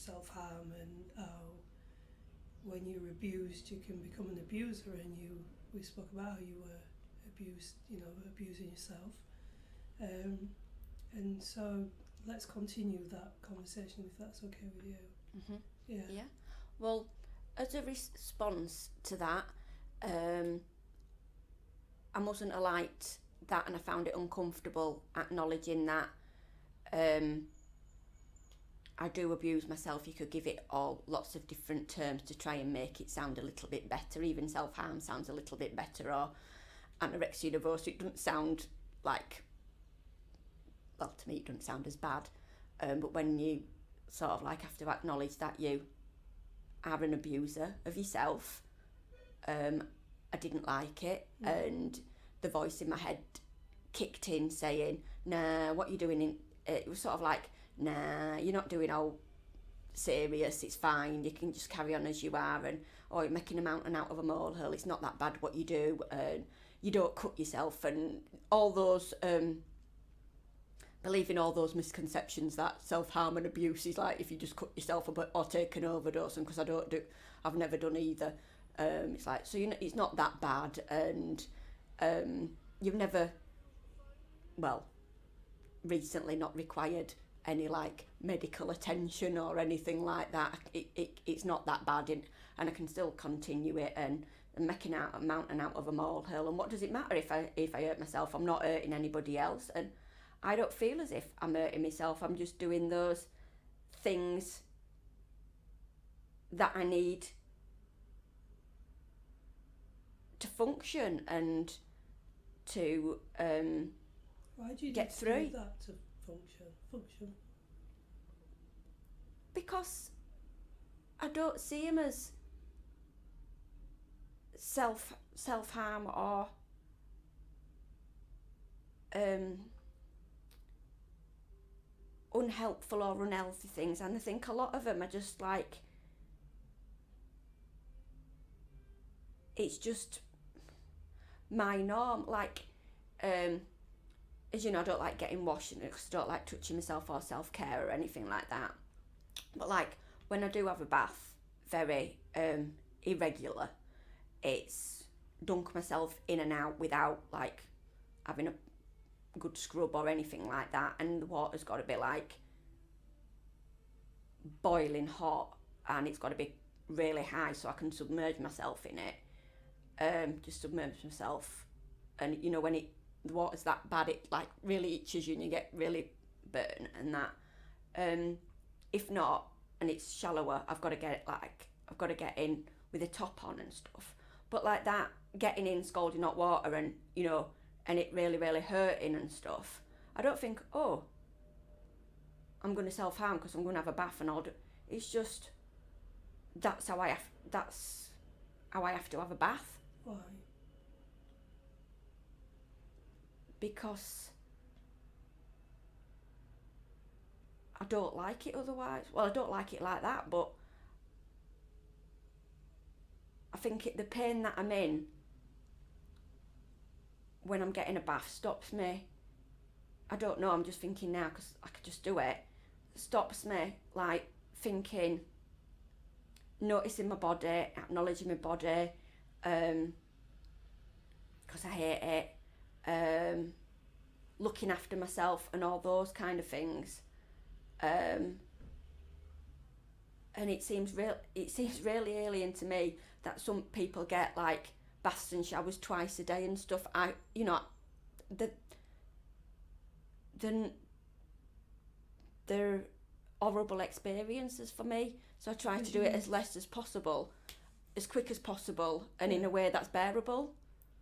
self-harm and how when you're abused you can become an abuser, and we spoke about how you were abused, abusing yourself. And so let's continue that conversation if that's okay with you. Mm-hmm. Yeah. Well, as a response to that, I mustn't have liked that, and I found it uncomfortable acknowledging that I do abuse myself. You could give it all lots of different terms to try and make it sound a little bit better. Even self-harm sounds a little bit better, or anorexia nervosa. It doesn't sound like, well, to me it doesn't sound as bad. But when you sort of like have to acknowledge that you are an abuser of yourself, I didn't like it. And the voice in my head kicked in saying, nah, what are you doing? It was sort of like, nah, you're not doing all serious, it's fine, you can just carry on as you are, and you're making a mountain out of a molehill, it's not that bad what you do, and you don't cut yourself, and all those believing all those misconceptions that self-harm and abuse is like if you just cut yourself or take an overdose. And because I've never done either, it's like, so it's not that bad, and you've never, well, recently not required any like medical attention or anything like that. It's not that bad, and I can still continue it and making out a mountain out of a molehill. And what does it matter if I hurt myself? I'm not hurting anybody else, and I don't feel as if I'm hurting myself. I'm just doing those things that I need to function and to Why do you get through that to function? Because I don't see him as self-harm or unhelpful or unhealthy things, and I think a lot of them are just like, it's just my norm. Like, as you know, I don't like getting washed because I don't like touching myself or self-care or anything like that. But like when I do have a bath, very irregular, it's dunk myself in and out without like having a good scrub or anything like that, and the water's got to be like boiling hot, and it's got to be really high so I can submerge myself in it. Just submerge myself, and when the water's that bad, it like really itches you and you get really burnt and that. If not, and it's shallower, I've got to get in with a top on and stuff. But like that, getting in scalding hot water and and it really, really hurting and stuff, I don't think, oh, I'm going to self-harm because I'm going to have a bath and all. It's just, that's how I have to have a bath. Why? Because I don't like it otherwise. Well, I don't like it like that, but I think the pain that I'm in when I'm getting a bath stops me. I don't know, I'm just thinking now because I could just do it. Stops me, like thinking, noticing my body, acknowledging my body, because I hate it, looking after myself and all those kind of things. And it seems really alien to me that some people get like baths and showers twice a day and stuff. They're horrible experiences for me, so I try to do it as less as possible, as quick as possible, and in a way that's bearable.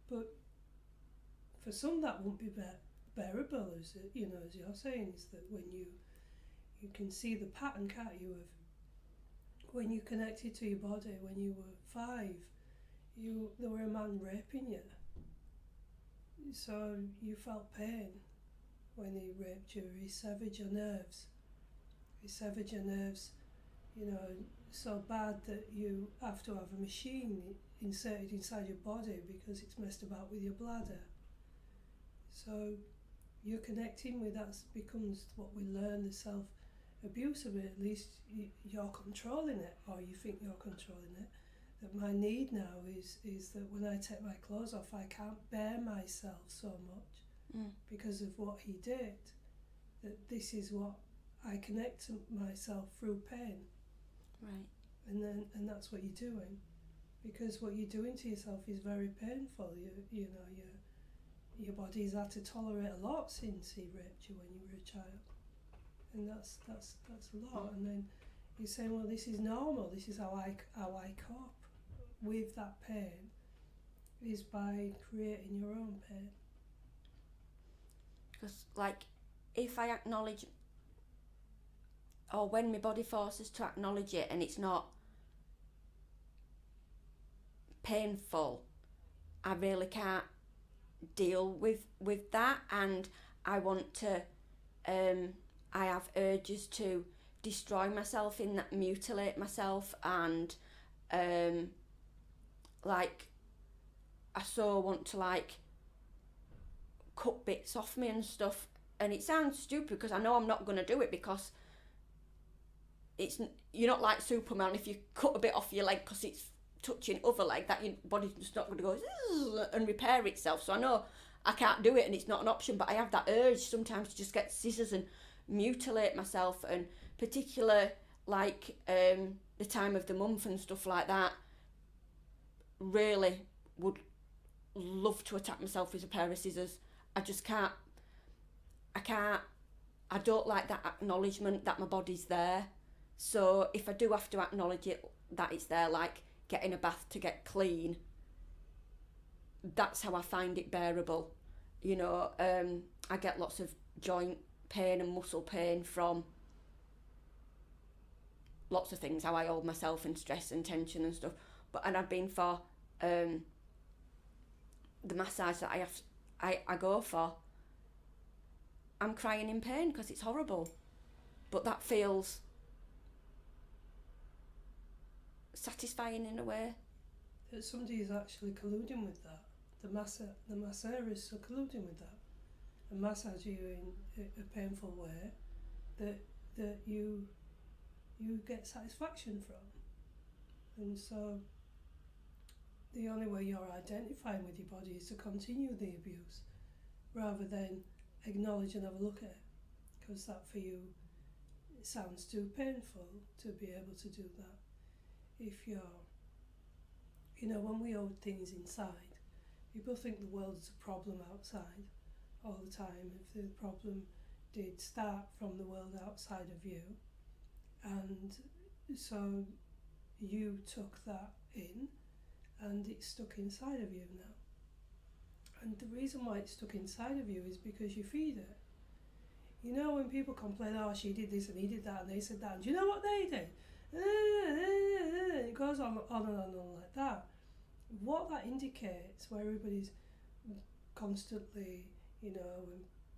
But for some that won't be bearable, as you're saying, is that when you can see the pattern, can't you, of when you connected to your body when you were 5, there were a man raping you, so you felt pain when he raped you. He severed your nerves, so bad that you have to have a machine inserted inside your body because it's messed about with your bladder. So you're connecting with that becomes what we learn, the self abuse of it, at least you're controlling it, or you think you're controlling it. That my need now is that when I take my clothes off, I can't bear myself so much because of what he did. That this is what I connect to myself through pain. Right. And that's what you're doing, because what you're doing to yourself is very painful. You know your body's had to tolerate a lot since he raped you when you were a child, and that's a lot. And then you're saying, well, this is normal. This is how I cope with that pain, is by creating your own pain. Because, like, if I acknowledge, or when my body forces to acknowledge it and it's not painful, I really can't deal with that, and I want to I have urges to destroy myself, in that mutilate myself, and like I so want to like cut bits off me and stuff. And it sounds stupid because I know I'm not going to do it, because you're not like Superman. If you cut a bit off your leg because it's touching other leg, that your body's just not going to go and repair itself. So I know I can't do it and it's not an option, but I have that urge sometimes to just get scissors and mutilate myself, and particular like the time of the month and stuff like that, really would love to attack myself with a pair of scissors. I just can't, I don't like that acknowledgement that my body's there. So if I do have to acknowledge it, that it's there, like getting a bath to get clean, that's how I find it bearable. You know, I get lots of joint pain and muscle pain from lots of things, how I hold myself in stress and tension and stuff. And I've been for the massage that I go for, I'm crying in pain because it's horrible, but that feels satisfying in a way. That somebody is actually colluding with that. The masseur is colluding with that, and massage you in a painful way that you get satisfaction from. And so the only way you're identifying with your body is to continue the abuse, rather than acknowledge and have a look at it, because that for you, it sounds too painful to be able to do that. If you're, when we hold things inside, people think the world is a problem outside all the time. If the problem did start from the world outside of you, and so you took that in, and it's stuck inside of you now. And the reason why it's stuck inside of you is because you feed it. You know, when people complain, oh, she did this and he did that and they said that, and do you know what they did? It goes on and on like that. What that indicates, where everybody's constantly,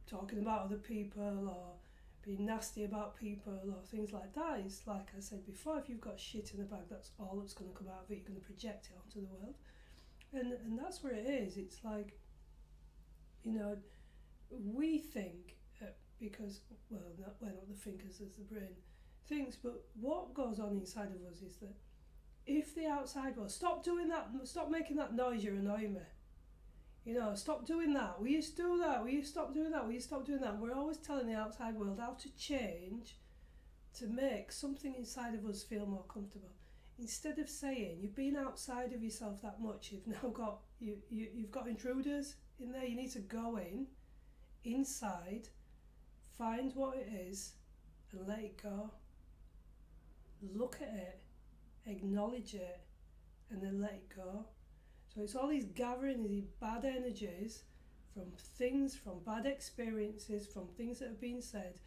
talking about other people or being nasty about people or things like that, is, like I said before, if you've got shit in the bag, that's all that's going to come out of it. You're going to project it onto the world. And that's where it is. It's like, we think, because, we're not the thinkers as the brain thinks, but what goes on inside of us is that if the outside world, stop doing that, stop making that noise, you're annoying me. Stop doing that. Will you do that? Will you stop doing that? Will you stop doing that? We're always telling the outside world how to change to make something inside of us feel more comfortable. Instead of saying, you've been outside of yourself that much, you've now got you've got intruders in there. You need to go inside, find what it is, and let it go. Look at it, acknowledge it, and then let it go. So it's all these gathering, these bad energies from things, from bad experiences, from things that have been said,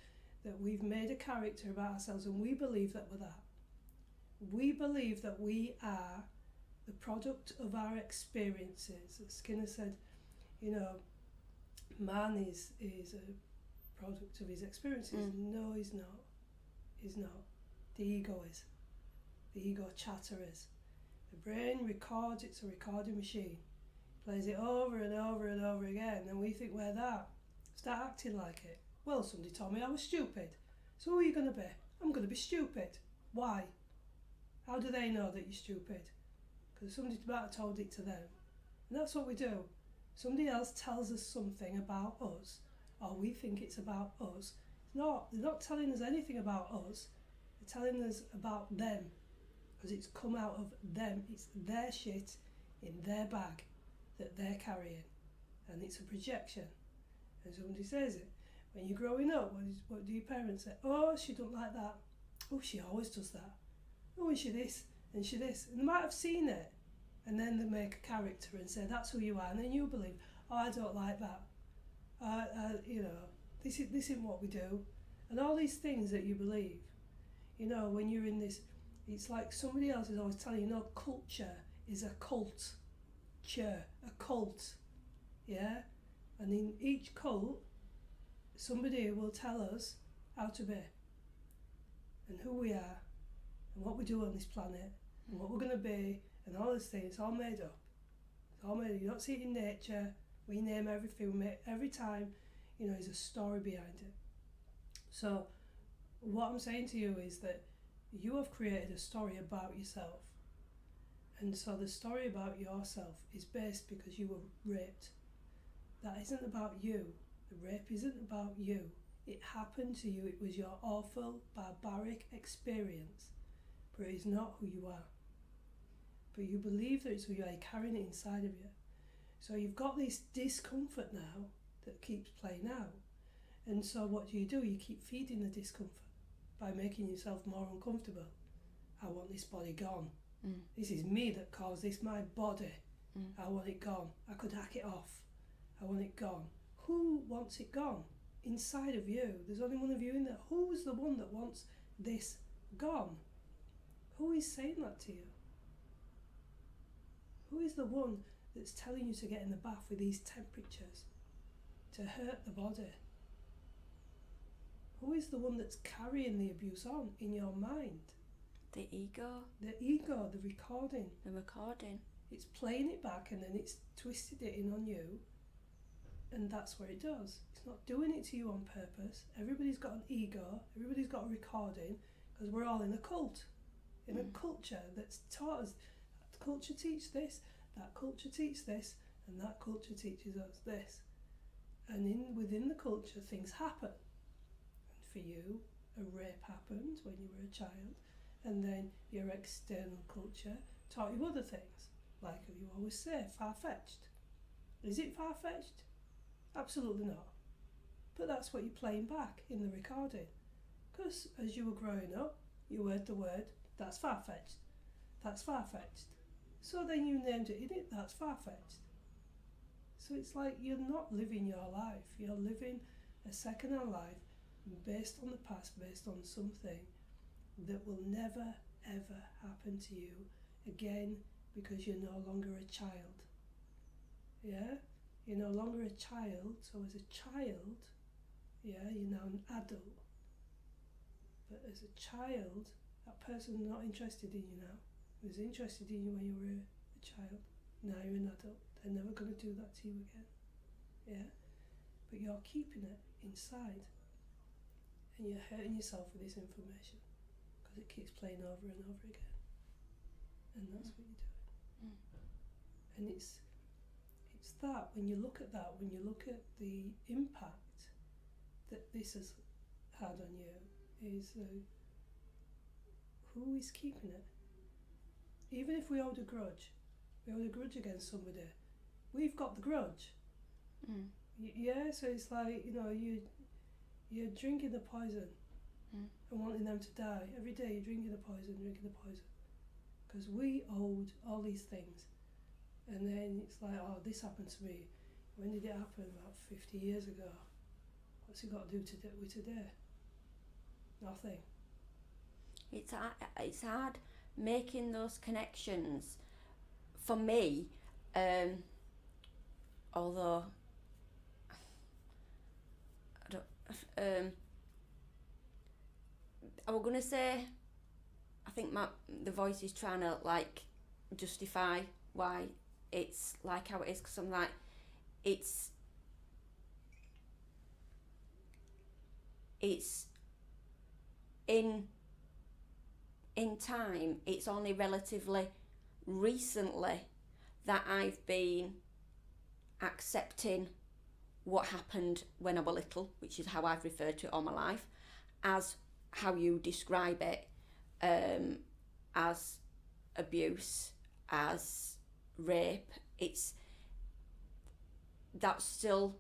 that we've made a character about ourselves, and we believe that we're that. We believe that we are the product of our experiences. As Skinner said, man is a product of his experiences. No, he's not. He's not. The ego is. The ego chatter is. The brain records, it's a recording machine. Plays it over and over and over again, and we think we're that. Start acting like it. Well, somebody told me I was stupid. So who are you going to be? I'm going to be stupid. Why? How do they know that you're stupid? Because somebody might have told it to them. And that's what we do. Somebody else tells us something about us, or we think it's about us. It's not. They're not telling us anything about us. They're telling us about them, because it's come out of them. It's their shit in their bag that they're carrying, and it's a projection. And somebody says it. When you're growing up, what do your parents say? Oh, she don't like that. Oh, she always does that. Oh, and she this, and she this. And they might have seen it, and then they make a character and say, that's who you are. And then you believe, oh, I don't like that. This isn't what we do. And all these things that you believe, when you're in this, it's like somebody else is always telling you, culture is a cult. A cult. Yeah? And in each cult, somebody will tell us how to be, and who we are, and what we do on this planet, and what we're going to be, and all this thing. It's all made up. It's all made up. You don't see it in nature. We name everything. Every time, there's a story behind it. So what I'm saying to you is that you have created a story about yourself. And so the story about yourself is based because you were raped. That isn't about you. The rape isn't about you. It happened to you. It was your awful, barbaric experience. But it is not who you are. But you believe that it's who you are. You're carrying it inside of you. So you've got this discomfort now that keeps playing out. And so what do? You keep feeding the discomfort by making yourself more uncomfortable. I want this body gone. This is me that caused this, my body. I want it gone. I could hack it off. I want it gone. Who wants it gone? Inside of you. There's only one of you in there. Who's the one that wants this gone? Who is saying that to you? Who is the one that's telling you to get in the bath with these temperatures to hurt the body? Who is the one that's carrying the abuse on in your mind? The ego. The ego, the recording. The recording. It's playing it back and then it's twisted it in on you, and that's what it does. It's not doing it to you on purpose. Everybody's got an ego, everybody's got a recording, because we're all in a cult, in a culture that's taught us. That culture teaches this, that culture teaches this, and that culture teaches us this. And within the culture, things happen. And for you, a rape happened when you were a child, and then your external culture taught you other things, like you always say, far-fetched. Is it far-fetched? Absolutely not. But that's what you're playing back in the recording. Because as you were growing up, you heard the word, that's far-fetched. That's far-fetched. So then you named it, innit? That's far-fetched. So it's like you're not living your life. You're living a second life based on the past, based on something that will never, ever happen to you again, because you're no longer a child. Yeah? You're no longer a child, so as a child, yeah, you're now an adult. But as a child, that person's not interested in you now. He was interested in you when you were a child. Now you're an adult. They're never going to do that to you again. Yeah? But you're keeping it inside. And you're hurting yourself with this information, because it keeps playing over and over again. And that's what you're doing. And it's that, when you look at that, when you look at the impact that this has had on you, is who is keeping it? Even if we hold a grudge against somebody, we've got the grudge. Yeah, so it's like, you're drinking the poison and wanting them to die. Every day you're drinking the poison. Because we owed all these things. And then it's like, oh, this happened to me. When did it happen? About 50 years ago. What's it got to do with today? Nothing. It's hard making those connections. For me, although I was gonna say, I think the voice is trying to justify why it's like how it is, because I'm like, it's in time, it's only relatively recently that I've been accepting what happened when I was little, which is how I've referred to it all my life, as how you describe it, as abuse, as rape. That's still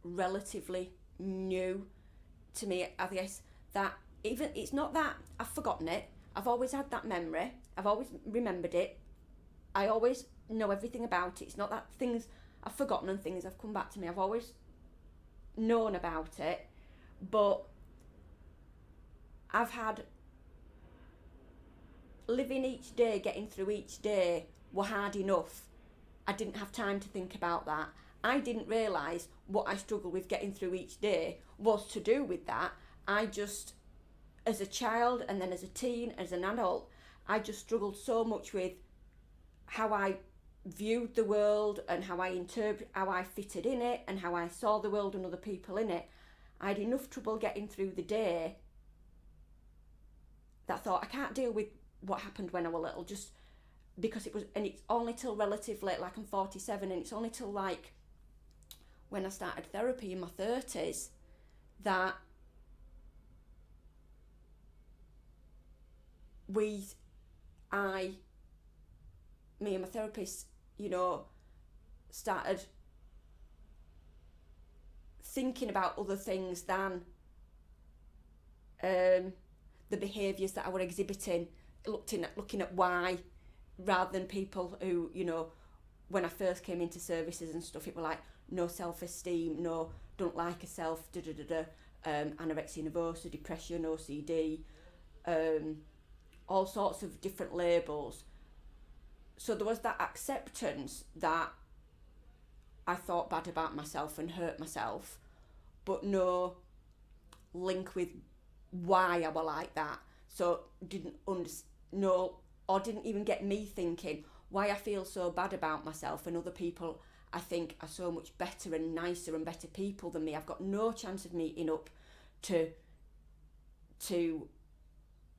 relatively new to me, I guess. That even, it's not that I've forgotten it, I've always had that memory, I've always remembered it, I always know everything about it. It's not that things I've forgotten and things have come back to me. I've always known about it, but I've had living each day, getting through each day were hard enough. I didn't have time to think about that. I didn't realise what I struggled with getting through each day was to do with that. I just, as a child and then as a teen, as an adult, I just struggled so much with how I viewed the world and how I fitted in it and how I saw the world and other people in it. I had enough trouble getting through the day that I thought I can't deal with what happened when I was little, just because it was, and it's only till relatively, like I'm 47, and it's only till like when I started therapy in my 30s that me and my therapist, started thinking about other things than the behaviours that I were exhibiting, looking at why, rather than people who, when I first came into services and stuff, it were like no self-esteem, no, don't like herself, anorexia nervosa, depression, OCD, all sorts of different labels. So there was that acceptance that I thought bad about myself and hurt myself, but no link with why I were like that. So didn't even get me thinking why I feel so bad about myself, and other people I think are so much better and nicer and better people than me. I've got no chance of meeting up to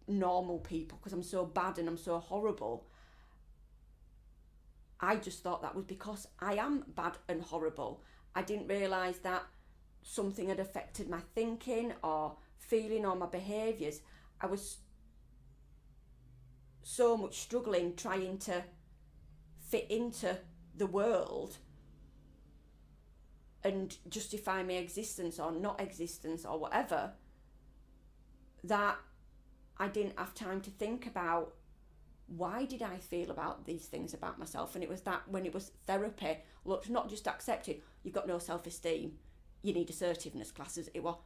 normal people because I'm so bad and I'm so horrible. I just thought that was because I am bad and horrible. I didn't realise that something had affected my thinking or feeling or my behaviours. I was so much struggling trying to fit into the world and justify my existence or not existence or whatever, that I didn't have time to think about why did I feel about these things about myself. And it was that when it was therapy, look, not just accepted, you've got no self-esteem, you need assertiveness classes. It was,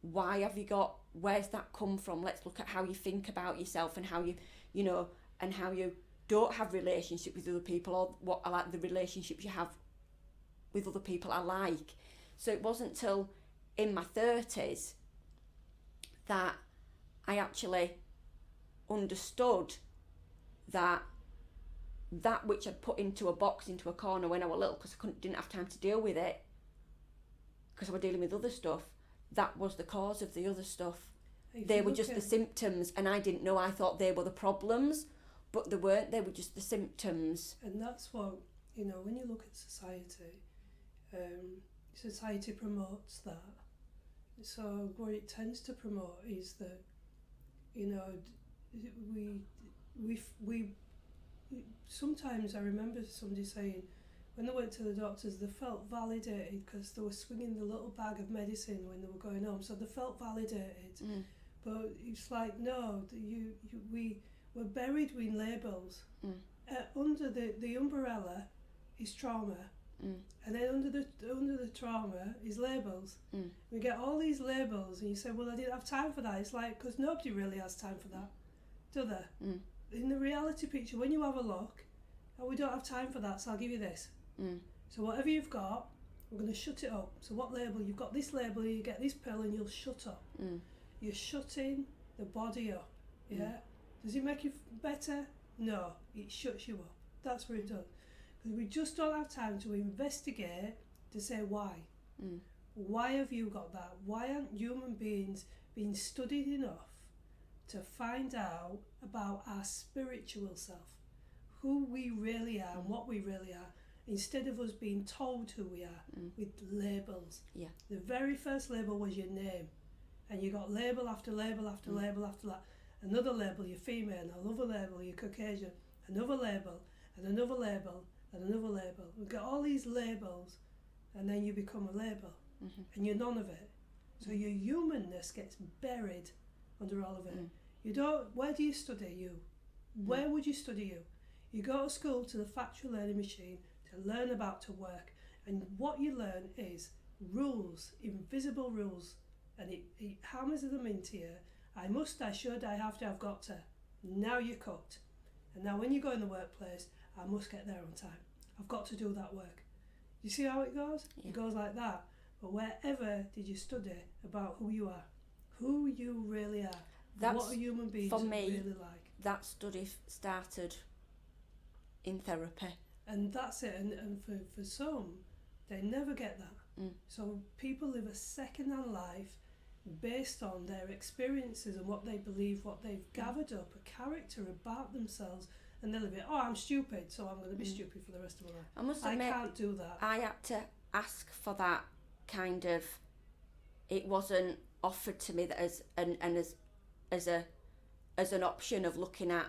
where's that come from? Let's look at how you think about yourself and how you, and how you don't have relationship with other people, or what I like the relationships you have with other people I like. So it wasn't till in my 30s that I actually understood that which I'd put into a box, into a corner when I was little, because I didn't have time to deal with it, because I was dealing with other stuff, that was the cause of the other stuff. They were just the symptoms, and I didn't know. I thought they were the problems, but they weren't. They were just the symptoms. And that's what, when you look at society, society promotes that. So what it tends to promote is that, we sometimes I remember somebody saying when they went to the doctors they felt validated because they were swinging the little bag of medicine when they were going home, so they felt validated. But it's like, no, we were buried with labels. Under the umbrella is trauma, and then under the trauma is labels. We get all these labels, and you say, well, I didn't have time for that. It's like, because nobody really has time for that, do they? In the reality picture, when you have a look, we don't have time for that, so I'll give you this. So whatever you've got, we're going to shut it up. So what label? You've got this label, you get this pill and you'll shut up. You're shutting the body up, yeah? Does it make you better? No, it shuts you up. That's what it does. Because we just don't have time to investigate to say why. Why have you got that? Why aren't human beings being studied enough to find out about our spiritual self, who we really are and what we really are, instead of us being told who we are with labels. Yeah. The very first label was your name, and you got label after label after label after that. Another label, you're female, another label, you're Caucasian, another label, and another label, and another label. We've got all these labels, and then you become a label, and you're none of it. So your humanness gets buried under all of it. You don't. Where do you study you? Where would you study you? You go to school, to the factual learning machine, to learn about to work, and what you learn is rules, invisible rules, and it hammers them into you. I must, I should, I have to, I've got to. Now you're cooked. And now when you go in the workplace, I must get there on time. I've got to do that work. You see how it goes? Yeah. It goes like that. But wherever did you study about who you are, who you really are, what a human being for me, really like. That study started in therapy. And that's it. And for some, they never get that. So people live a second-hand life based on their experiences and what they believe, what they've gathered up, a character about themselves, and they'll live it, oh, I'm stupid, so I'm going to be stupid for the rest of my life. I must admit, I can't do that. I had to ask for that kind of, it wasn't offered to me that as an option of looking at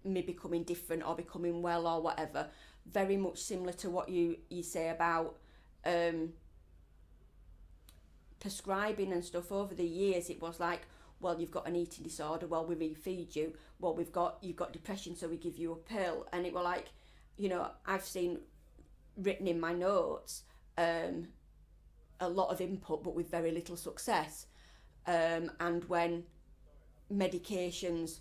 me becoming different or becoming well or whatever. Very much similar to what you say about prescribing and stuff. Over the years it was like, well, you've got an eating disorder, well, we refeed you, well, you've got depression, so we give you a pill. And it were like, you know, I've seen written in my notes a lot of input but with very little success, and when medications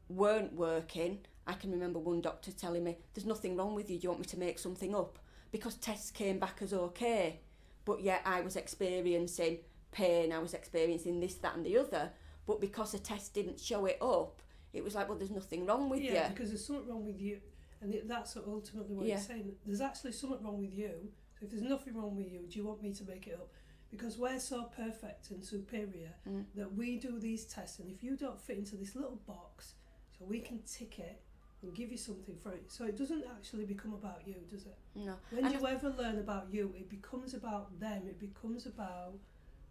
weren't working, I can remember one doctor telling me, there's nothing wrong with you, do you want me to make something up? Because tests came back as okay, but yet I was experiencing pain, I was experiencing this, that and the other, but because a test didn't show it up, it was like, well, there's nothing wrong with you. Yeah, because there's something wrong with you, and that's ultimately what you're saying. There's actually something wrong with you, so if there's nothing wrong with you, do you want me to make it up? Because we're so perfect and superior that we do these tests, and if you don't fit into this little box, so we can tick it and give you something for it. So it doesn't actually become about you, does it? No. When you ever learn about you, it becomes about them, it becomes about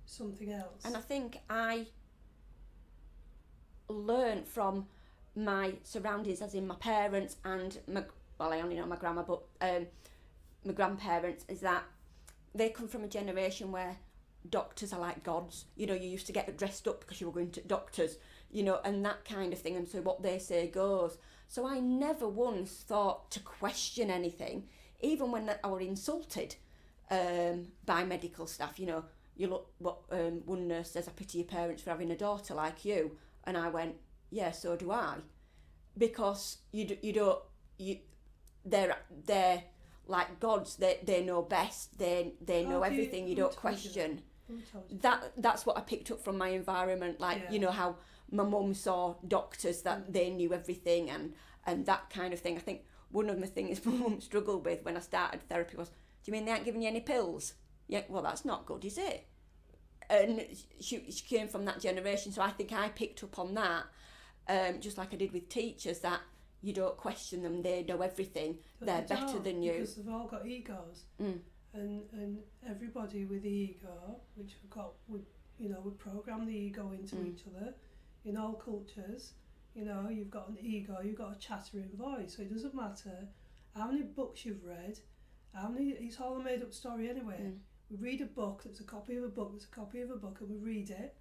something else. And I think I learned from my surroundings, as in my parents and I only know my grandma, but my grandparents, is that they come from a generation where doctors are like gods. You know, you used to get dressed up because you were going to doctors, you know, and that kind of thing, and so what they say goes. So I never once thought to question anything, even when I were insulted by medical staff. You know, you look, what one nurse says, I pity your parents for having a daughter like you, and I went, yeah, so do I, because they're like gods. They know best. They know everything. You don't question. That's what I picked up from my environment. Like, you know, how my mum saw doctors, that they knew everything, and that kind of thing. I think one of the things my mum struggled with when I started therapy was, do you mean they aren't giving you any pills? Yeah, well, that's not good, is it? And she came from that generation, so I think I picked up on that, just like I did with teachers, that you don't question them, they know everything, they're better than you. Because they've all got egos. And everybody with the ego, which we program the ego into each other in all cultures. You know, you've got an ego, you've got a chattering voice, so it doesn't matter how many books you've read, it's all a made up story anyway. We read a book that's a copy of a book that's a copy of a book, and we read it,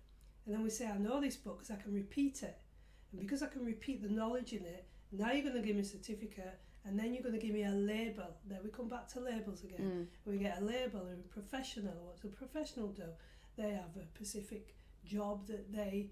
and then we say, I know this book because I can repeat it, and because I can repeat the knowledge in it, now you're going to give me a certificate, and then you're going to give me a label. Then we come back to labels again. We get a label, a professional. What's a professional do? They have a specific job that they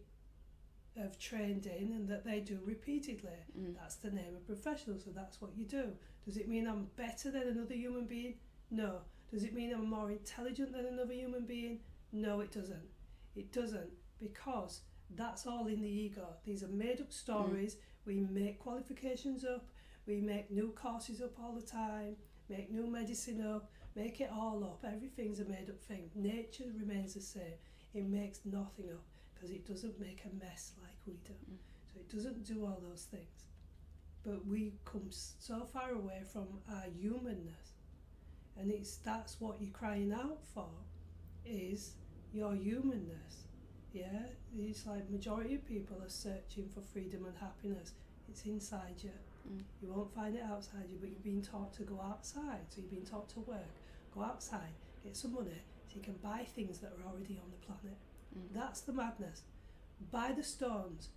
have trained in and that they do repeatedly. That's the name of professional, so that's what you do. Does it mean I'm better than another human being? No. Does it mean I'm more intelligent than another human being? No, it doesn't. It doesn't, because that's all in the ego. These are made up stories. We make qualifications up, we make new courses up all the time, make new medicine up, make it all up. Everything's a made up thing. Nature remains the same. It makes nothing up because it doesn't make a mess like freedom. So it doesn't do all those things. But we come so far away from our humanness, and that's what you're crying out for, is your humanness. Yeah, it's like majority of people are searching for freedom and happiness. It's inside you. You won't find it outside you, but you're being taught to go outside. So you're being taught to work, go outside, get some money, so you can buy things that are already on the planet. That's the madness. Buy the stones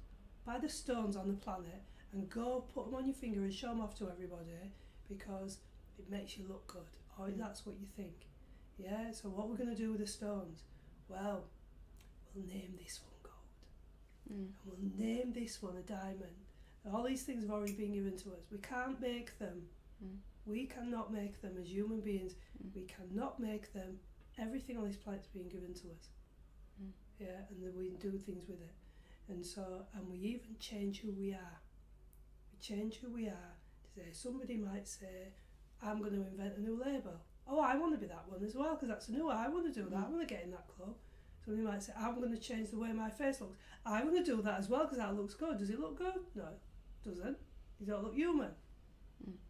on the planet, and go put them on your finger and show them off to everybody, because it makes you look good, or that's what you think. Yeah, so what we're going to do with the stones? Well, we'll name this one gold, and we'll name this one a diamond. And all these things have already been given to us. We can't make them. We cannot make them as human beings. We cannot make them. Everything on this planet's being given to us. Yeah, and then we do things with it. And we even change who we are. We change who we are. Somebody might say, I'm going to invent a new label. Oh, I want to be that one as well, because that's a new one. I want to do that. I want to get in that club. Somebody might say, I'm going to change the way my face looks. I want to do that as well, because that looks good. Does it look good? No, it doesn't. You don't look human.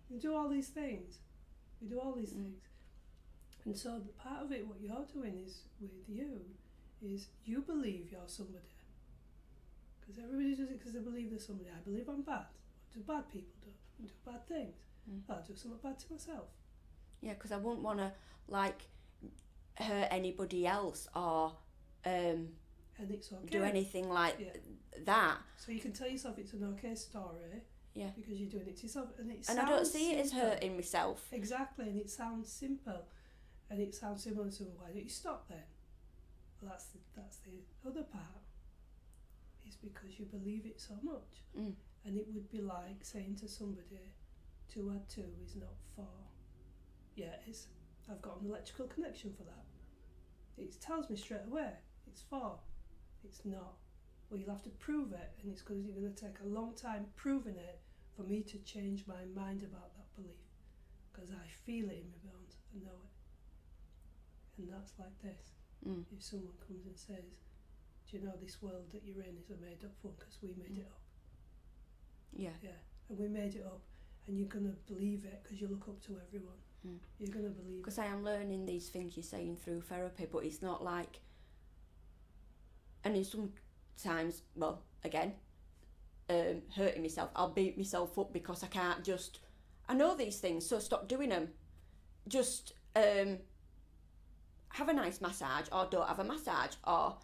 You do all these things. We do all these things. And so the part of it, what you're doing is, with you, is you believe you're somebody. Because everybody does it because they believe they're somebody. I believe I'm bad. What do bad people do? They do bad things. I'll do something bad to myself. Yeah, because I wouldn't want to, like, hurt anybody else or and it's okay. do anything like that. So you can tell yourself it's an okay story. Yeah. Because you're doing it to yourself. And I don't see it as hurting myself. Exactly, and it sounds simple. And it sounds similar to, why don't you stop then? Well, that's the other part. Is because you believe it so much. And it would be like saying to somebody, 2 add 2 is not 4. Yeah, it is. I've got an electrical connection for that. It tells me straight away, it's 4. It's not. Well, you'll have to prove it, and it's because you're going to take a long time proving it for me to change my mind about that belief. Because I feel it in my bones, I know it. And that's like this. If someone comes and says, do you know this world that you're in is a made up one, because we made it up. Yeah, and we made it up, and you're going to believe it because you look up to everyone. You're going to believe it. Because I am learning these things you're saying through therapy, but it's not like, and in sometimes, well, again, hurting myself, I'll beat myself up because I can't just, I know these things, so stop doing them. Just have a nice massage, or don't have a massage, or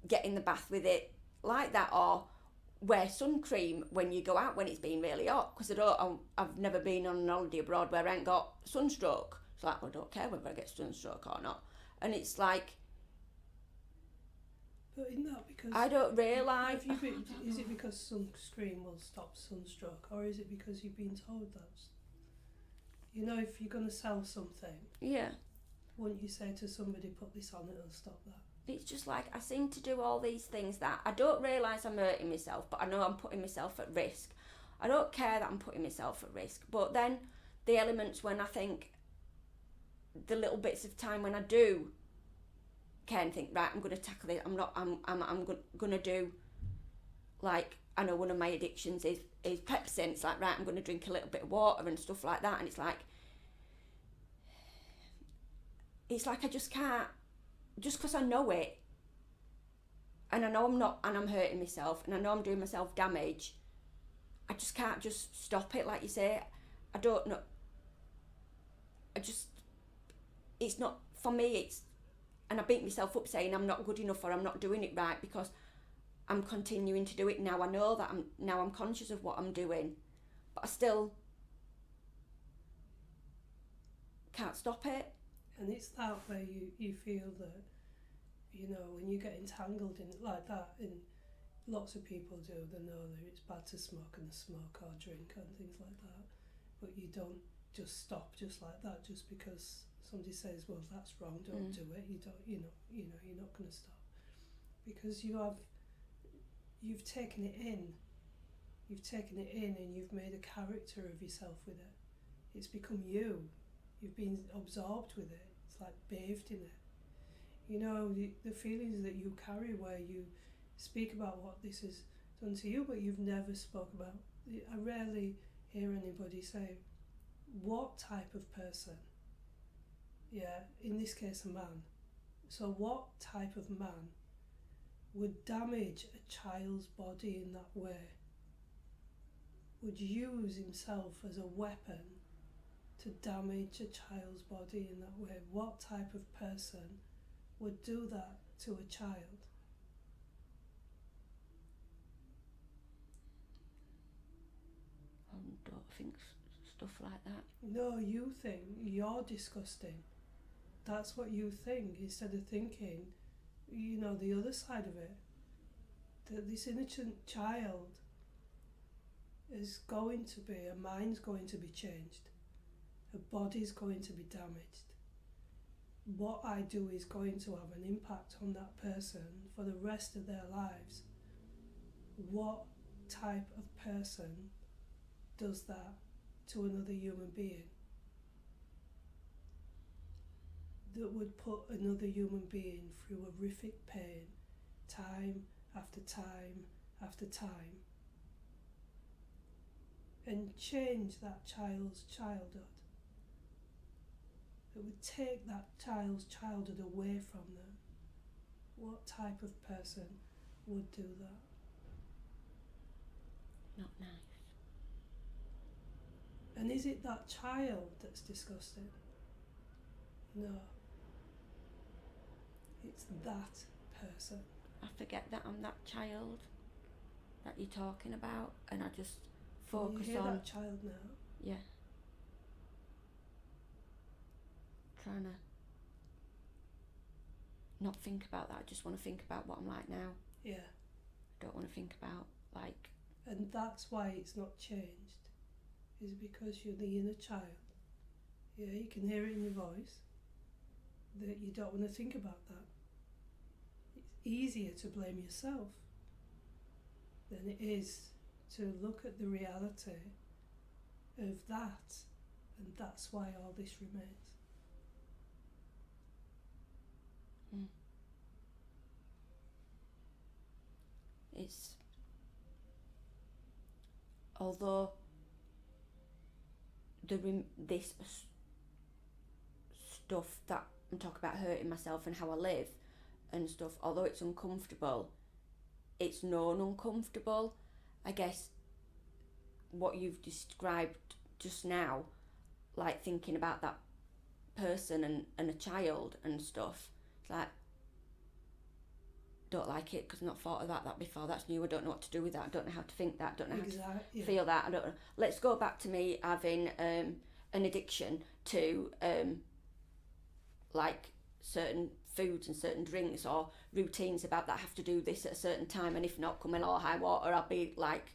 get in the bath with it like that, or wear sun cream when you go out when it's been really hot, because I've never been on an holiday abroad where I ain't got sunstroke. It's like, well, I don't care whether I get sunstroke or not. And it's like, but in that, because I don't realise. Is it because sunscreen will stop sunstroke, or is it because you've been told that? You know, if you're going to sell something, wouldn't you say to somebody, put this on, it'll stop that? It's just like, I seem to do all these things that I don't realise I'm hurting myself, but I know I'm putting myself at risk. I don't care that I'm putting myself at risk, but then the elements when I think, the little bits of time when I do can think, right, I'm going to tackle it. I'm going to do, like, I know one of my addictions is Pepsi, and it's like, right, I'm going to drink a little bit of water and stuff like that, and it's like I just can't, just because I know it, and I know I'm not, and I'm hurting myself, and I know I'm doing myself damage, I just can't just stop it, like you say. I don't know, it's not, for me, and I beat myself up saying I'm not good enough or I'm not doing it right, because I'm continuing to do it now. I know that I'm conscious of what I'm doing, but I still can't stop it. And it's that where you feel that, you know, when you get entangled in it like that, and lots of people do, they know that it's bad to smoke and smoke or drink and things like that, but you don't just stop just like that, just because somebody says, well, that's wrong, don't do it. You don't, you know, you're not going to stop, because you've taken it in, and you've made a character of yourself with it. It's become you. You've been absorbed with it. It's like bathed in it. You know, the feelings that you carry where you speak about what this has done to you, but you've never spoke about. I rarely hear anybody say, what type of person? Yeah, in this case, a man. So what type of man would damage a child's body in that way? Would use himself as a weapon to damage a child's body in that way? What type of person would do that to a child? I don't think stuff like that. No, you think you're disgusting. That's what you think, instead of thinking, you know, the other side of it. That this innocent child is going to be, her mind's going to be changed. Her body's going to be damaged. What I do is going to have an impact on that person for the rest of their lives. What type of person does that to another human being? That would put another human being through horrific pain, time after time after time, and change that child's childhood. That would take that child's childhood away from them. What type of person would do that? Not nice. And is it that child that's disgusting? No. It's that person. I forget that I'm that child that you're talking about, and I just focus you hear on that child now? yeah, trying to not think about that. I just want to think about what I'm like now. Yeah. I don't want to think about like. And that's why it's not changed, is because you're the inner child. Yeah, you can hear it in your voice that you don't want to think about that. It's easier to blame yourself than it is to look at the reality of that, and that's why all this remains. It's although this stuff that I'm talking about, hurting myself and how I live and stuff, although it's uncomfortable, it's known uncomfortable. I guess what you've described just now, like thinking about that person and a child and stuff, it's like, don't like it because I've not thought of that before. That's new. I don't know what to do with that. I don't know how to think that. I don't know how to feel that. I don't know. Let's go back to me having an addiction to like certain foods and certain drinks or routines about that. I have to do this at a certain time, and if not, come hell or high water, I'll be like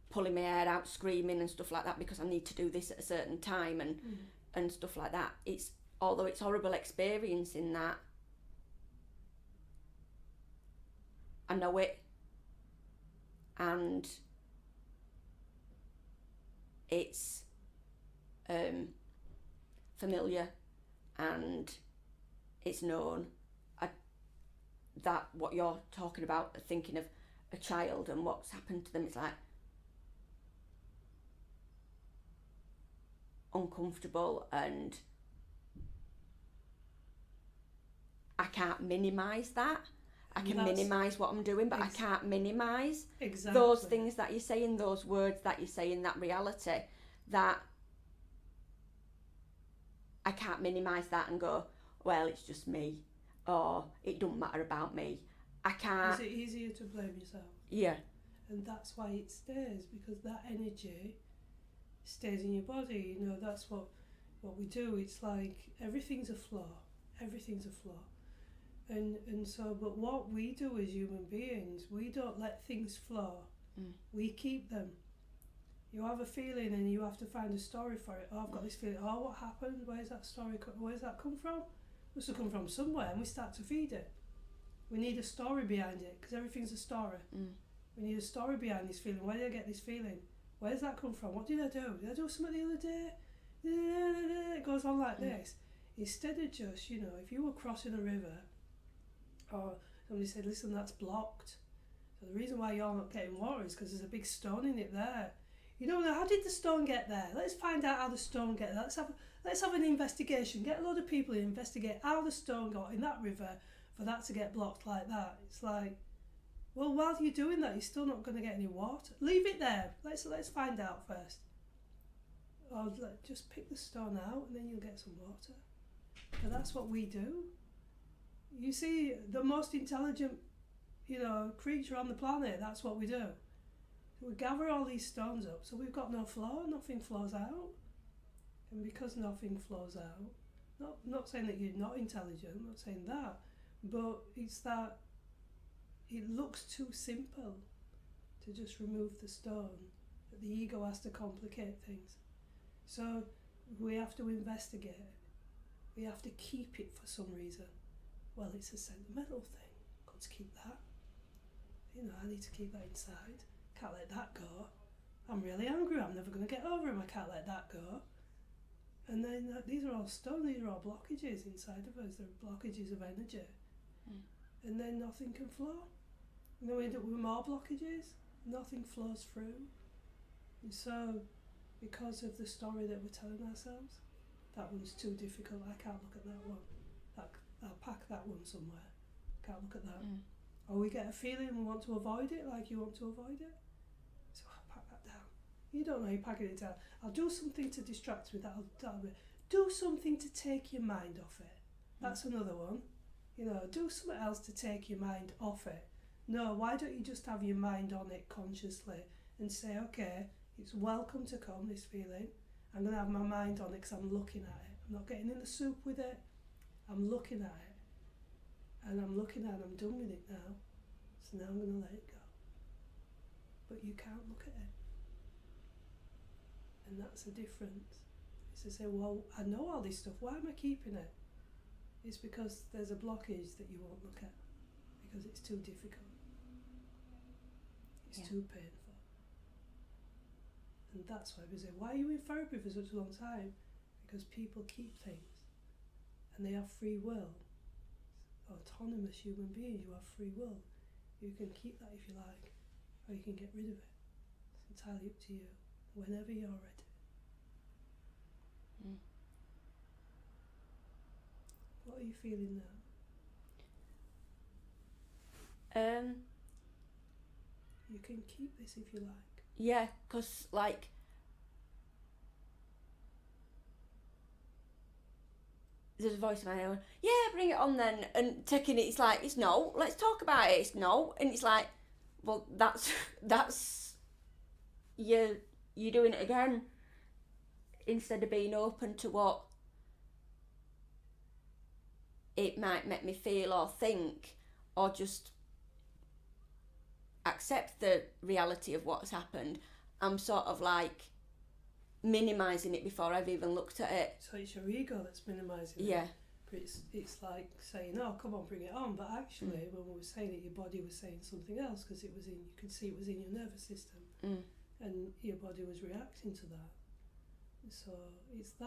pulling my hair out, screaming and stuff like that because I need to do this at a certain time and stuff like that. It's although it's horrible experiencing that. I know it, and it's familiar, and it's known. That what you're talking about, thinking of a child and what's happened to them, it's like uncomfortable, and I can't minimise that. I can minimise what I'm doing, but I can't minimise those things that you're saying, those words that you're saying, that reality, that I can't minimise that and go, well, it's just me, or it don't matter about me. I can't. Is it easier to blame yourself? Yeah. And that's why it stays, because that energy stays in your body. You know, that's what we do. It's like everything's a flaw. Everything's a flaw. And so, but what we do as human beings, we don't let things flow. We keep them. You have a feeling and you have to find a story for it. Oh, I've got this feeling. Oh, what happened? Where's that story? Where's that come from? Must have come from somewhere, and we start to feed it. We need a story behind it, because everything's a story. We need a story behind this feeling. Where did I get this feeling? Where does that come from? What did I do? Did I do something the other day? It goes on like this. Instead of just, you know, if you were crossing a river Or somebody said, listen, that's blocked. So the reason why you're not getting water is because there's a big stone in it there. You don't know, how did the stone get there? Let's find out how the stone get there. Let's have an investigation. Get a load of people to investigate how the stone got in that river for that to get blocked like that. It's like, well, while you're doing that, you're still not going to get any water. Leave it there. Let's find out first. Or just pick the stone out and then you'll get some water. But that's what we do. You see, the most intelligent, creature on the planet, that's what we do. We gather all these stones up, so we've got no flow, nothing flows out. And because nothing flows out, not saying that you're not intelligent, not saying that, but it's that it looks too simple to just remove the stone, that the ego has to complicate things. So we have to investigate it. We have to keep it for some reason. Well, it's a sentimental thing. Got to keep that. I need to keep that inside. Can't let that go. I'm really angry. I'm never going to get over him. I can't let that go. And then these are all stone. These are all blockages inside of us. They're blockages of energy. And then nothing can flow. And then we end up with more blockages. Nothing flows through. And so, because of the story that we're telling ourselves, that one's too difficult. I can't look at that one. I'll pack that one somewhere. Can't look at that. Or we get a feeling we want to avoid it, like you want to avoid it. So I'll pack that down. You don't know you're packing it down. I'll do something to distract me. That'll be. Do something to take your mind off it. That's another one. Do something else to take your mind off it. No, why don't you just have your mind on it consciously and say, okay, it's welcome to come, this feeling. I'm going to have my mind on it because I'm looking at it. I'm not getting in the soup with it. I'm looking at it. And I'm looking at it, I'm done with it now. So now I'm going to let it go. But you can't look at it. And that's the difference. It's to say, well, I know all this stuff, why am I keeping it? It's because there's a blockage that you won't look at. Because it's too difficult. It's too painful. And that's why we say, why are you in therapy for such a long time? Because people keep things. And they have free will. Autonomous human beings, you have free will. You can keep that if you like, or you can get rid of it. It's entirely up to you, whenever you're ready. What are you feeling now? You can keep this if you like. Yeah, because there's a voice in my head going, yeah, bring it on then, and taking it, it's no, let's talk about it, it's no, and it's like, well, that's you're doing it again, instead of being open to what it might make me feel or think, or just accept the reality of what's happened. I'm sort of minimising it before I've even looked at it. So it's your ego that's minimising it. Yeah. But it's like saying, oh, come on, bring it on. But actually, when we were saying it, your body was saying something else, because you could see it was in your nervous system. And your body was reacting to that. So it's that